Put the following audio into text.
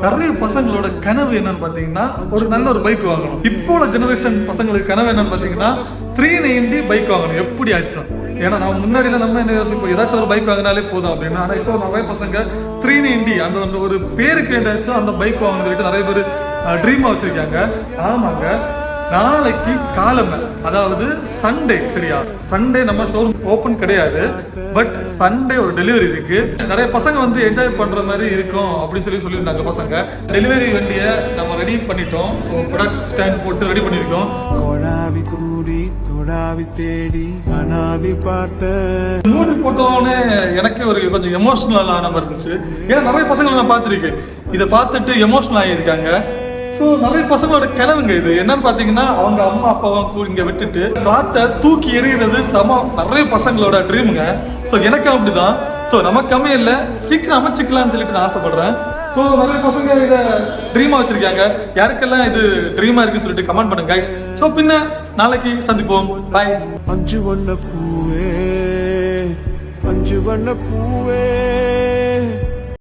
நிறைய பசங்களோட கனவு என்னன்னு பாத்தீங்கன்னா ஒரு நல்ல ஒரு பைக் வாங்கணும். இப்போ உள்ள ஜெனரேஷன் பசங்களுக்கு கனவு என்னன்னு பாத்தீங்கன்னா 390 பைக் வாங்கணும் எப்படி ஆச்சும். ஏன்னா நம்ம முன்னாடியில நம்ம என்ன யோசிப்போம், ஏதாச்சும் ஒரு பைக் வாங்கினாலே போதும் அப்படின்னா. ஆனா இப்போ நிறைய பசங்க 390 அந்த ஒரு பேருக்கு என்னச்சும் அந்த பைக் வாங்கணும்னு சொல்லிட்டு நிறைய பேர் ட்ரீமா வச்சிருக்காங்க. ஆமாங்க, நாளைக்கு காலமை அதாவது சண்டே, சரியா? சண்டே நம்ம ஷோரூம் ஓப்பன் கிடையாது, பட் சண்டே ஒரு டெலிவரி இருக்கு. நிறைய பசங்க வந்து என்ஜாய் பண்ற மாதிரி இருக்கும் அப்படின்னு சொல்லியிருந்தாங்க பசங்க. டெலிவரி வண்டியை நம்ம ரெடி பண்ணிட்டோம். ஸோ ப்ராடக்ட் ஸ்டாண்ட் போட்டு ரெடி பண்ணியிருக்கோம். மூடி போட்டோன்னே எனக்கு ஒரு கொஞ்சம் எமோஷனலான மாதிரி இருந்துச்சு. ஏன்னா நிறைய பசங்களை நான் பார்த்துருக்கேன், இதை பார்த்துட்டு எமோஷனல் ஆகியிருக்காங்க. ஸோ நிறைய பசங்களோட கிளவுங்க இது என்னன்னு பார்த்தீங்கன்னா, அவங்க அம்மா அப்பாவும் இங்கே விட்டுட்டு காற்றை தூக்கி எறிகிறது நிறைய பசங்களோட ட்ரீமுங்க. ஸோ எனக்கு அப்படிதான். ஸோ நமக்கு இல்லை, சீக்கிரம் அமைச்சிக்கலாம்னு சொல்லிட்டு நான் ஆசைப்படுறேன். ஸோ நிறைய பசங்க இதை ட்ரீமா வச்சிருக்காங்க. யாருக்கெல்லாம் இது ட்ரீமா இருக்குன்னு சொல்லிட்டு கமெண்ட் பண்ணுங்க கைஸ். ஸோ பின்ன நாளைக்கு சந்திப்போம். பாய். அஞ்சு வண்ண பூவே, அஞ்சு வண்ண பூவே.